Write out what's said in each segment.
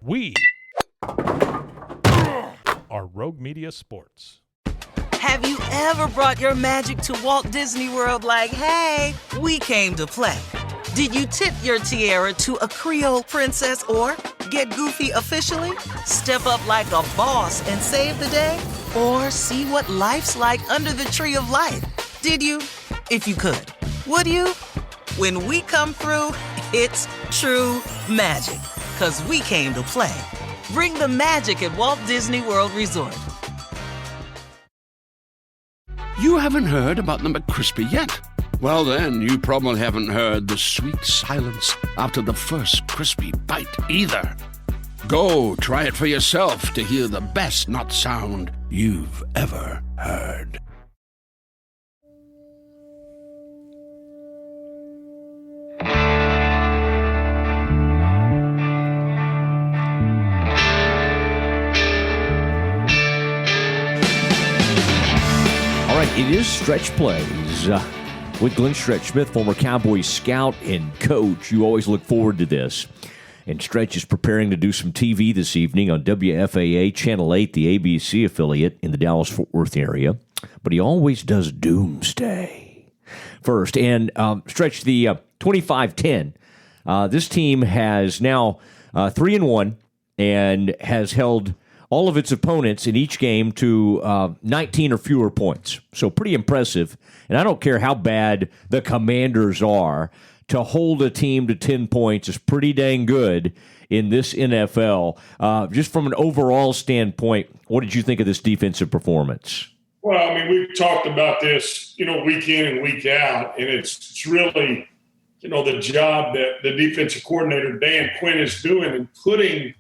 We are Rogue Media Sports. Have you ever brought your magic to Walt Disney World like, hey, we came to play? Did you tip your tiara to a Creole princess or get goofy officially? Step up like a boss and save the day? Or see what life's like under the tree of life? Did you? If you could. Would you? When we come through, it's true magic. 'Cause we came to play. Bring the magic at Walt Disney World Resort. You haven't heard about the McCrispy yet? Well, then, you probably haven't heard the sweet silence after the first crispy bite either. Go try it for yourself to hear the best not sound you've ever heard. All right, it is Stretch Plays with Glenn Stretch Smith, former Cowboys scout and coach. You always look forward to this. And Stretch is preparing to do some TV this evening on WFAA Channel 8, the ABC affiliate in the Dallas-Fort Worth area. But he always does Doomsday first. And Stretch, the 25-10, this team has now 3-1 and has held all of its opponents in each game to 19 or fewer points. So pretty impressive. And I don't care how bad the Commanders are, to hold a team to 10 points is pretty dang good in this NFL. Just from an overall standpoint, what did you think of this defensive performance? Well, I mean, we've talked about this, week in and week out, and it's really, the job that the defensive coordinator, Dan Quinn, is doing and putting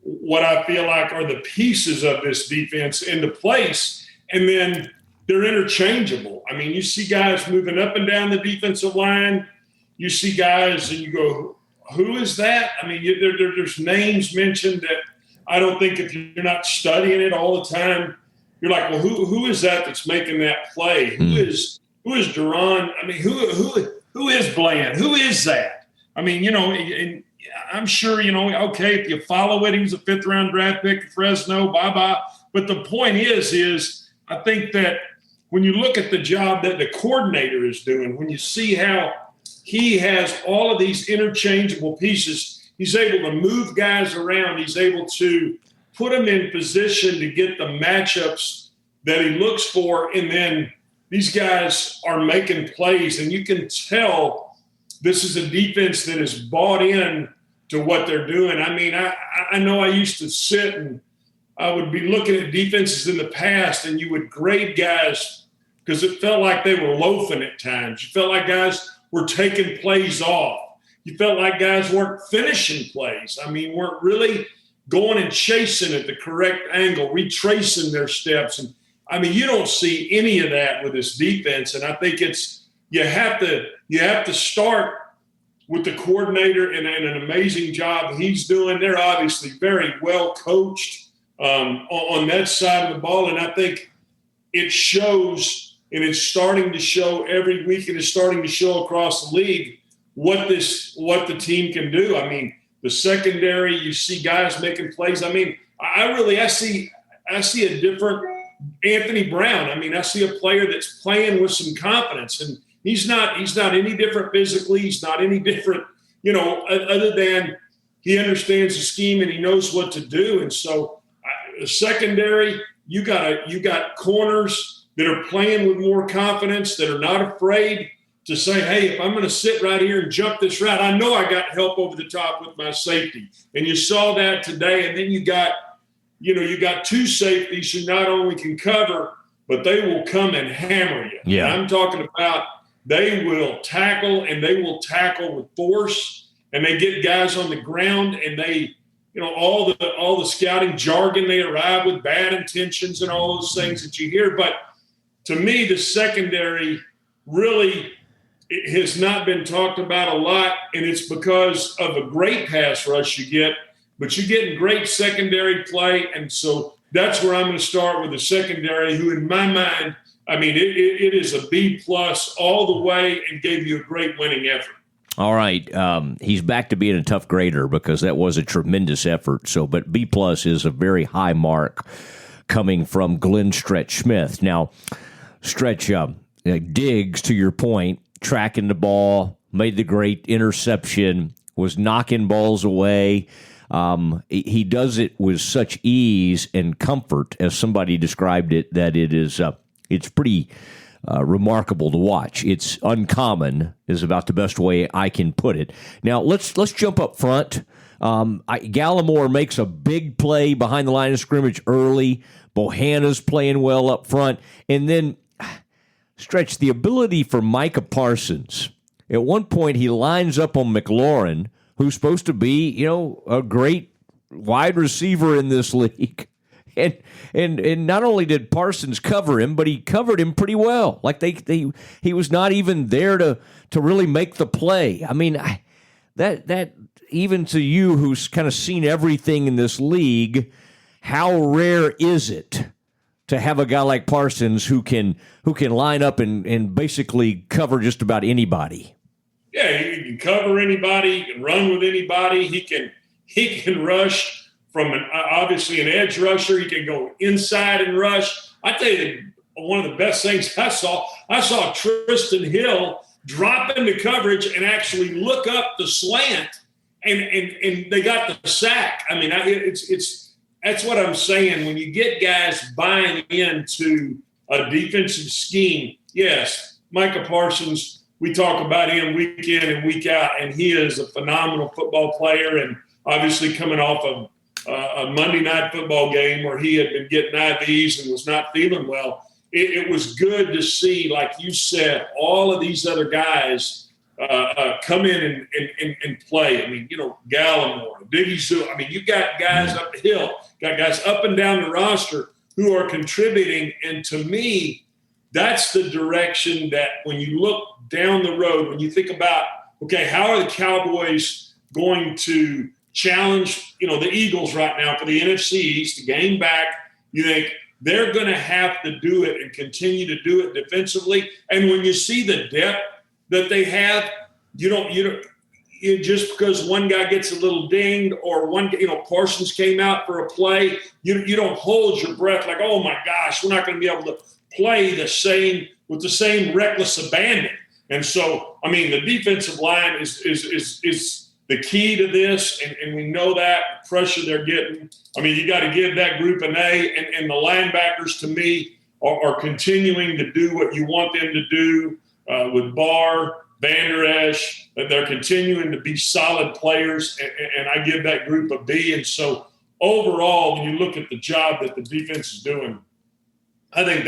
what I feel like are the pieces of this defense into place, and then they're interchangeable. I mean, you see guys moving up and down the defensive line. You see guys and you go, who is that? I mean, there's names mentioned that I don't think if you're not studying it all the time, you're like, well, who is that that's making that play? Who is Duran? I mean, who is Bland? Who is that? I mean, and I'm sure, okay, if you follow it, he was a 5th-round draft pick at Fresno, bye-bye. But the point is I think that when you look at the job that the coordinator is doing, when you see how he has all of these interchangeable pieces, he's able to move guys around. He's able to put them in position to get the matchups that he looks for. And then these guys are making plays. And you can tell this is a defense that is bought in to what they're doing. I mean, I know I used to sit and I would be looking at defenses in the past, and you would grade guys because it felt like they were loafing at times. You felt like guys were taking plays off. You felt like guys weren't finishing plays. I mean, weren't really going and chasing at the correct angle, retracing their steps. And I mean, you don't see any of that with this defense. And I think you have to start with the coordinator and an amazing job he's doing. They're obviously very well coached on that side of the ball. And I think it shows, and it's starting to show every week, and it's starting to show across the league what the team can do. I mean, the secondary, you see guys making plays. I mean, I see a different Anthony Brown. I mean, I see a player that's playing with some confidence, and he's not any different physically. He's not any different, other than he understands the scheme and he knows what to do. And so the secondary, you got corners that are playing with more confidence, that are not afraid to say, hey, if I'm going to sit right here and jump this route, I know I got help over the top with my safety. And you saw that today. And then you got 2 safeties who not only can cover, but they will come and hammer you. Yeah. And I'm talking about they will tackle, and they will tackle with force, and they get guys on the ground, and they, all the scouting jargon, they arrive with bad intentions and all those things that you hear. But to me, the secondary really has not been talked about a lot, and it's because of a great pass rush you get, but you're getting great secondary play. And so that's where I'm going to start with the secondary, who in my mind, I mean, it is a B+ all the way and gave you a great winning effort. All right. He's back to being a tough grader because that was a tremendous effort. But B+ is a very high mark coming from Glenn Stretch Smith. Now, Stretch, Diggs, to your point, tracking the ball, made the great interception, was knocking balls away. He does it with such ease and comfort, as somebody described it, that it's pretty remarkable to watch. It's uncommon is about the best way I can put it. Now, let's jump up front. Gallimore makes a big play behind the line of scrimmage early. Bohanna's playing well up front. And then, Stretch, the ability for Micah Parsons. At one point, he lines up on McLaurin, who's supposed to be, a great wide receiver in this league. And not only did Parsons cover him, but he covered him pretty well. Like he was not even there to really make the play. I mean, that even to you who's kind of seen everything in this league, how rare is it to have a guy like Parsons who can line up and basically cover just about anybody? Yeah, he can cover anybody. He can run with anybody. He can rush from obviously an edge rusher. He can go inside and rush. I tell you, one of the best things I saw Tristan Hill drop into coverage and actually look up the slant, and they got the sack. I mean, that's what I'm saying. When you get guys buying into a defensive scheme, yes, Micah Parsons, we talk about him week in and week out, and he is a phenomenal football player, and obviously coming off of a Monday night football game where he had been getting IVs and was not feeling well. It was good to see, like you said, all of these other guys come in and play. I mean, Gallimore, Biggie Sue. I mean, you got guys up the hill, got guys up and down the roster who are contributing. And to me, that's the direction that when you look down the road, when you think about, okay, how are the Cowboys going to challenge, the Eagles right now for the NFC East to gain back? You think they're going to have to do it and continue to do it defensively. And when you see the depth that they have, you don't just because one guy gets a little dinged or Parsons came out for a play, you don't hold your breath like, oh my gosh, we're not going to be able to play with the same reckless abandon. And so, I mean, the defensive line is the key to this, and we know that pressure they're getting. I mean, you got to give that group an A, and the linebackers, to me, are continuing to do what you want them to do with Barr, Van Der Esch. They're continuing to be solid players, and I give that group a B. And so overall, when you look at the job that the defense is doing, I think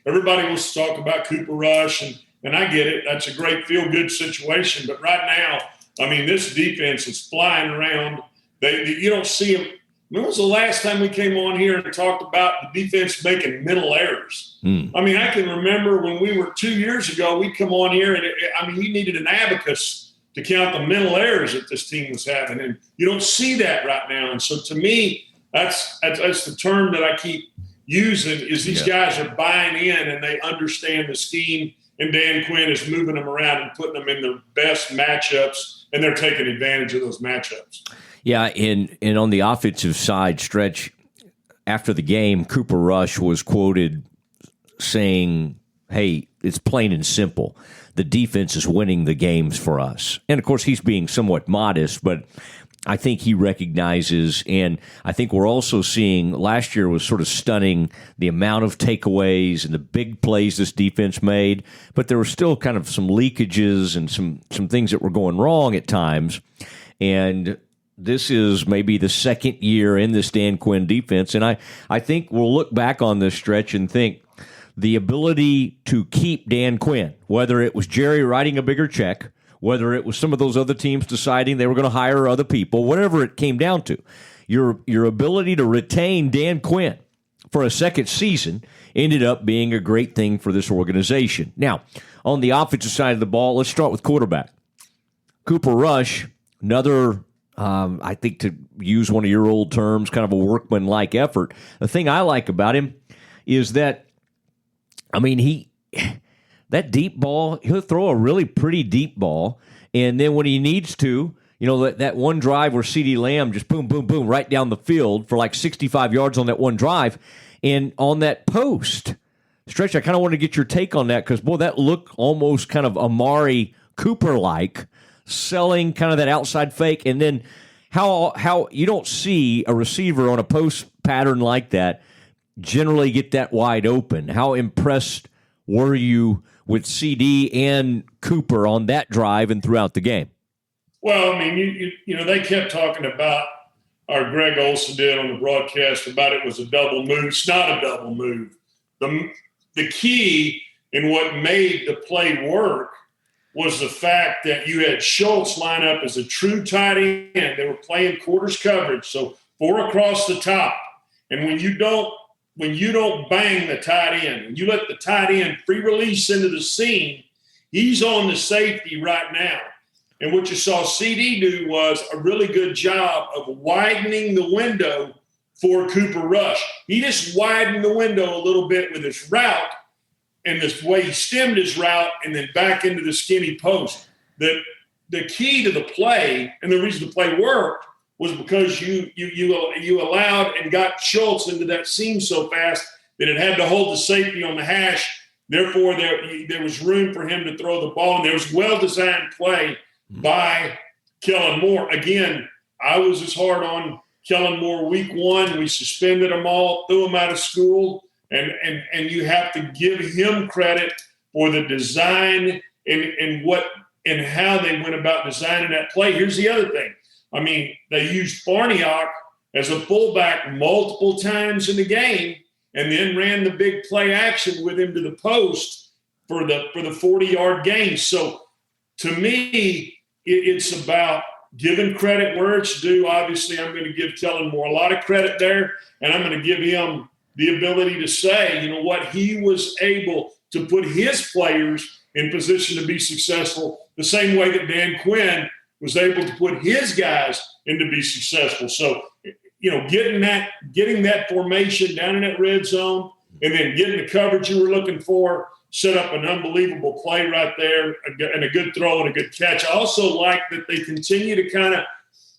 everybody wants to talk about Cooper Rush, and I get it. That's a great feel-good situation. But right now, I mean, this defense is flying around. You don't see them. When was the last time we came on here and talked about the defense making mental errors? I mean, I can remember when we were 2 years ago, we'd come on here and you needed an abacus to count the mental errors that this team was having. And you don't see that right now. And so to me, that's the term that I keep using is these guys are buying in and they understand the scheme, and Dan Quinn is moving them around and putting them in their best matchups, and they're taking advantage of those matchups. Yeah, and on the offensive side, Stretch, after the game, Cooper Rush was quoted saying, hey, it's plain and simple. The defense is winning the games for us. And, of course, he's being somewhat modest, but I think he recognizes, and I think we're also seeing, last year was sort of stunning, the amount of takeaways and the big plays this defense made, but there were still kind of some leakages and some things that were going wrong at times. And this is maybe the second year in this Dan Quinn defense, and I think we'll look back on this stretch and think the ability to keep Dan Quinn, whether it was Jerry writing a bigger check, whether it was some of those other teams deciding they were going to hire other people, whatever it came down to, your ability to retain Dan Quinn for a second season ended up being a great thing for this organization. Now, on the offensive side of the ball, let's start with quarterback. Cooper Rush, another, I think to use one of your old terms, kind of a workman-like effort. The thing I like about him is that, I mean, that deep ball, he'll throw a really pretty deep ball, And then when he needs to, that one drive where CeeDee Lamb just boom, boom, boom, right down the field for like 65 yards on that one drive. And on that post, Stretch, I kind of want to get your take on that because, boy, that looked almost kind of Amari Cooper-like, selling kind of that outside fake. And then how you don't see a receiver on a post pattern like that generally get that wide open. How impressed were you with CD and Cooper on that drive and throughout the game? Well, I mean, they kept talking about, or Greg Olson did on the broadcast, about it was a double move. It's not a double move. The key in what made the play work was the fact that you had Schultz line up as a true tight end. They were playing quarters coverage, so 4 across the top. And when you don't bang the tight end, when you let the tight end free release into the seam, he's on the safety right now. And what you saw CD do was a really good job of widening the window for Cooper Rush. He just widened the window a little bit with his route and this way he stemmed his route and then back into the skinny post. The key to the play and the reason the play worked was because you allowed and got Schultz into that seam so fast that it had to hold the safety on the hash. Therefore, there was room for him to throw the ball, and there was well-designed play by Kellen Moore. Again, I was as hard on Kellen Moore week 1. We suspended them all, threw them out of school, and you have to give him credit for the design and how they went about designing that play. Here's the other thing. I mean, they used Farniok as a fullback multiple times in the game and then ran the big play action with him to the post for the 40-yard gain. So to me, it's about giving credit where it's due. Obviously, I'm going to give Kellen Moore a lot of credit there, and I'm going to give him the ability to say, you know what, he was able to put his players in position to be successful the same way that Dan Quinn was able to put his guys in to be successful. So, getting that formation down in that red zone and then getting the coverage you were looking for, set up an unbelievable play right there and a good throw and a good catch. I also like that they continue to kind of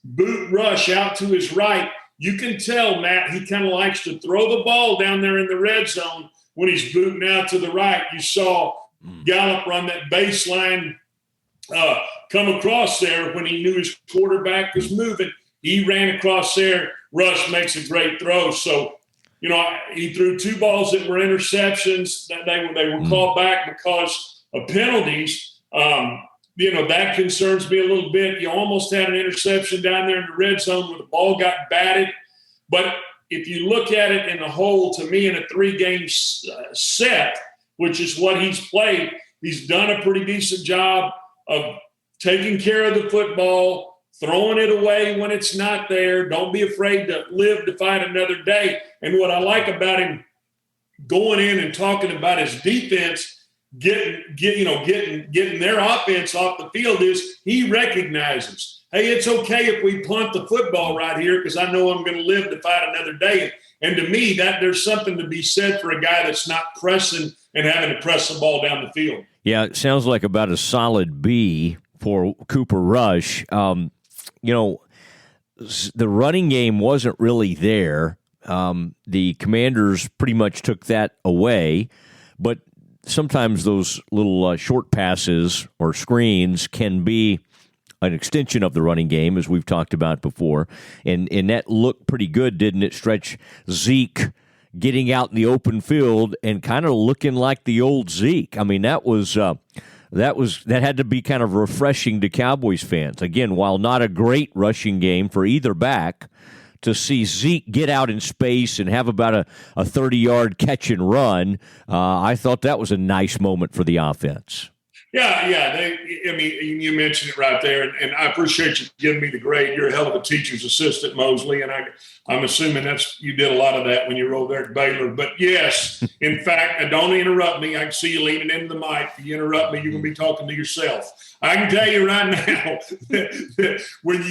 boot Rush out to his right. You can tell, Matt, he kind of likes to throw the ball down there in the red zone when he's booting out to the right. You saw Gallup run that baseline come across there when he knew his quarterback was moving. He ran across there. Rush makes a great throw. So, he threw 2 balls that were interceptions that they were called back because of penalties. That concerns me a little bit. You almost had an interception down there in the red zone where the ball got batted. But if you look at it in the whole, to me, in a 3-game set, which is what he's played, he's done a pretty decent job of taking care of the football, throwing it away when it's not there. Don't be afraid to live to fight another day. And what I like about him going in and talking about his defense, getting their offense off the field is he recognizes, hey, it's okay if we punt the football right here because I know I'm going to live to fight another day. And to me, that there's something to be said for a guy that's not pressing and having to press the ball down the field. Yeah, it sounds like about a solid B for Cooper Rush. The running game wasn't really there. The Commanders pretty much took that away, but sometimes those little short passes or screens can be an extension of the running game, as we've talked about before, and that looked pretty good, didn't it? Stretch Zeke getting out in the open field and kind of looking like the old Zeke. I mean, that had to be kind of refreshing to Cowboys fans. Again, while not a great rushing game for either back, to see Zeke get out in space and have about a 30-yard catch and run, I thought that was a nice moment for the offense. Yeah. You mentioned it right there, and I appreciate you giving me the grade. You're a hell of a teacher's assistant, Mosley, and I'm assuming you did a lot of that when you were over there at Baylor. But yes, in fact, don't interrupt me. I can see you leaning into the mic. If you interrupt me, you're going to be talking to yourself. I can tell you right now that when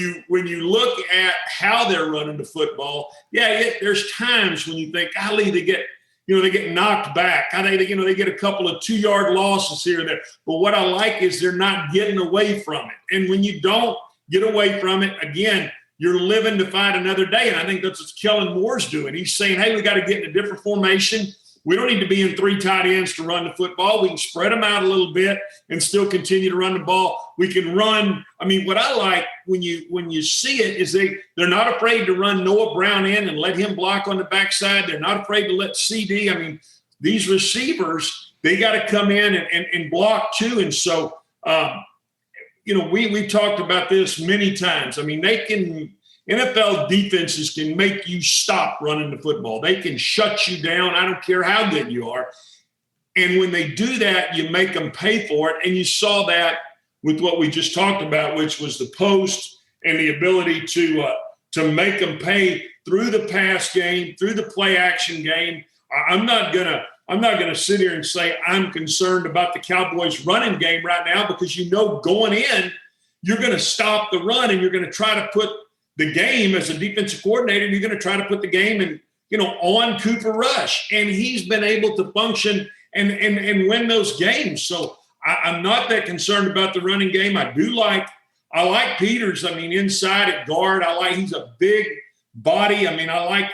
you look at how they're running the football, there's times when you think, golly, they get they get knocked back. They get a couple of 2-yard losses here and there. But what I like is they're not getting away from it. And when you don't get away from it, again, you're living to fight another day. And I think that's what Kellen Moore's doing. He's saying, hey, we got to get in a different formation. We don't need to be in 3 tight ends to run the football. We can spread them out a little bit and still continue to run the ball. We can run. I mean, what I like when you see it is they're not afraid to run Noah Brown in and let him block on the backside. They're not afraid to let CD. I mean, these receivers, they got to come in and block too. And so, we've talked about this many times. I mean, NFL defenses can make you stop running the football. They can shut you down. I don't care how good you are. And when they do that, you make them pay for it. And you saw that with what we just talked about, which was the post and the ability to make them pay through the pass game, through the play action game. I'm not gonna sit here and say I'm concerned about the Cowboys running game right now, because going in, you're going to stop the run and you're going to try to put the game as a defensive coordinator. You're going to try to put the game on Cooper Rush, and he's been able to function and win those games. So I'm not that concerned about the running game. I like Peters. I mean, inside at guard, he's a big body. I mean, I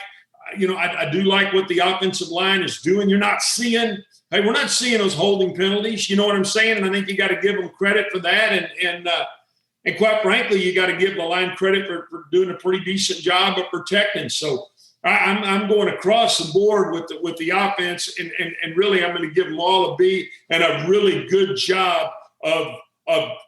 do like what the offensive line is doing. We're not seeing those holding penalties. You know what I'm saying? And I think you got to give them credit for that. And quite frankly, you got to give the line credit for doing a pretty decent job of protecting. So I'm going across the board with the offense, and really I'm going to give them all a B and a really good job of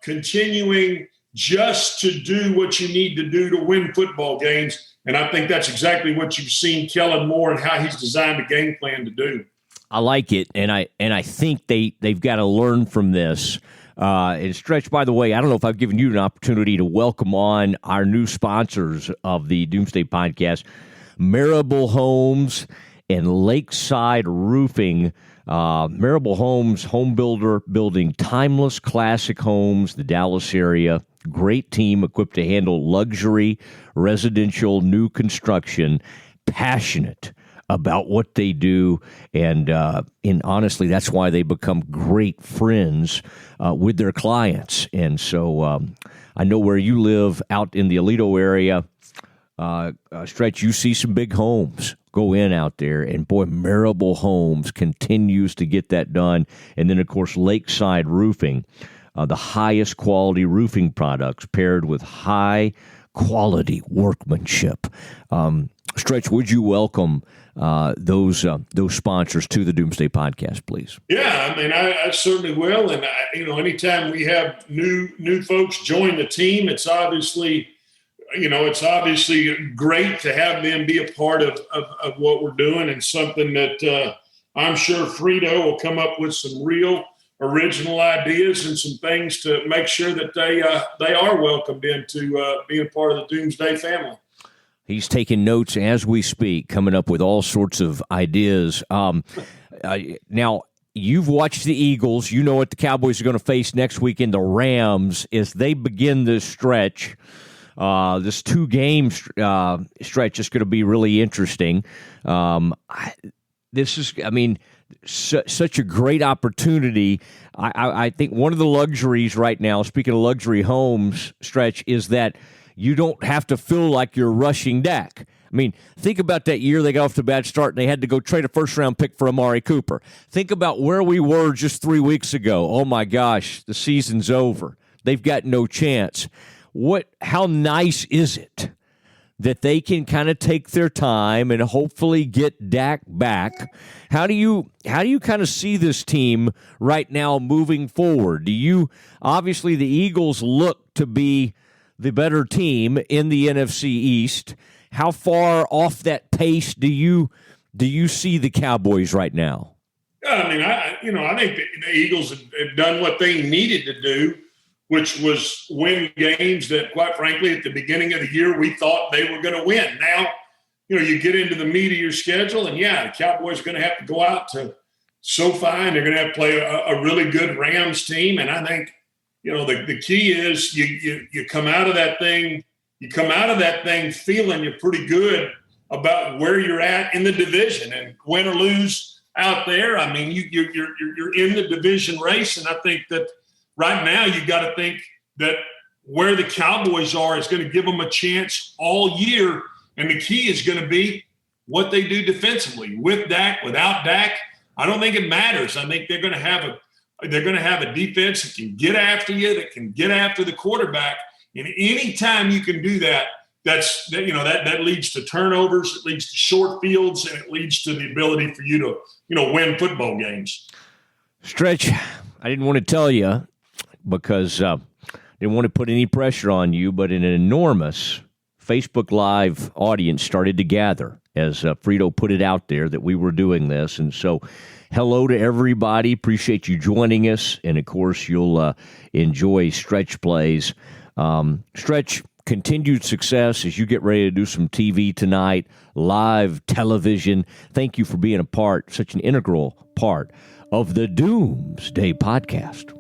continuing just to do what you need to do to win football games. And I think that's exactly what you've seen Kellen Moore and how he's designed a game plan to do. I like it, and I think they've got to learn from this. And Stretch, by the way, I don't know if I've given you an opportunity to welcome on our new sponsors of the Doomsday podcast, Marable Homes and Lakeside Roofing. Marable Homes, home builder, building timeless classic homes, the Dallas area. Great team equipped to handle luxury, residential, new construction, passionate about what they do, and honestly, that's why they become great friends with their clients. And so I know where you live out in the Alito area, Stretch, you see some big homes. Go in out there, and boy, Marable Homes continues to get that done. And then, of course, Lakeside Roofing, the highest quality roofing products paired with high quality workmanship. Stretch, would you welcome those sponsors to the Doomsday podcast, please? Yeah, I mean, I certainly will. And anytime we have new folks join the team, it's obviously great to have them be a part of what we're doing, and something that I'm sure Frito will come up with some real original ideas and some things to make sure that they are welcomed into being part of the Doomsday family. He's taking notes as we speak, coming up with all sorts of ideas. Now, you've watched the Eagles. You know what the Cowboys are going to face next week in the Rams as they begin this stretch. This 2-game stretch is going to be really interesting. This is, such a great opportunity. I think one of the luxuries right now, speaking of luxury homes, Stretch, is that you don't have to feel like you're rushing Dak. I mean, think about that year they got off to a bad start and they had to go trade a first-round pick for Amari Cooper. Think about where we were just 3 weeks ago. Oh, my gosh, the season's over. They've got no chance. How nice is it that they can kind of take their time and hopefully get Dak back? How do you kind of see this team right now moving forward? Obviously the Eagles look to be the better team in the NFC East. How far off that pace do you see the Cowboys right now? I think the Eagles have done what they needed to do, which was win games that, quite frankly, at the beginning of the year, we thought they were going to win. Now, you get into the meat of your schedule, and the Cowboys are going to have to go out to SoFi, and they're going to have to play a really good Rams team. And I think, the key is you come out of that thing feeling you're pretty good about where you're at in the division, and win or lose out there. I mean, you're in the division race, and I think that right now you got to think that where the Cowboys are is going to give them a chance all year, and the key is going to be what they do defensively with Dak, without Dak. I don't think it matters. I think they're going to have a defense that can get after you, that can get after the quarterback, and anytime you can do that, that leads to turnovers, it leads to short fields, and it leads to the ability for you to win football games. Stretch, I didn't want to tell you because I didn't want to put any pressure on you, but an enormous Facebook Live audience started to gather as Frito put it out there that we were doing this. And so hello to everybody. Appreciate you joining us. And, of course, you'll enjoy Stretch Plays. Stretch, continued success as you get ready to do some TV tonight, live television. Thank you for being such an integral part of the Doomsday podcast.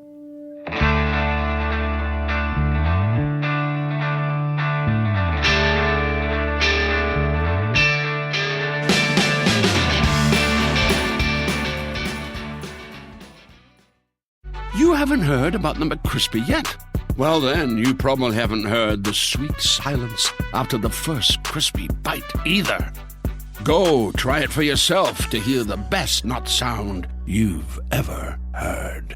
You haven't heard about the McCrispy yet? Well, then, you probably haven't heard the sweet silence after the first crispy bite either. Go try it for yourself to hear the best nut sound you've ever heard.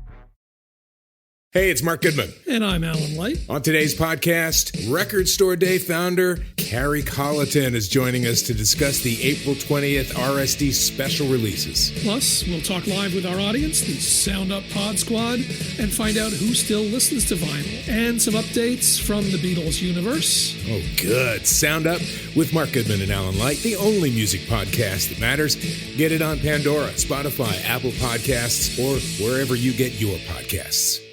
Hey, it's Mark Goodman. And I'm Alan Light. On today's podcast, Record Store Day founder Carrie Colleton is joining us to discuss the April 20th RSD special releases. Plus, we'll talk live with our audience, the Sound Up Pod Squad, and find out who still listens to vinyl. And some updates from the Beatles universe. Oh, good. Sound Up with Mark Goodman and Alan Light, the only music podcast that matters. Get it on Pandora, Spotify, Apple Podcasts, or wherever you get your podcasts.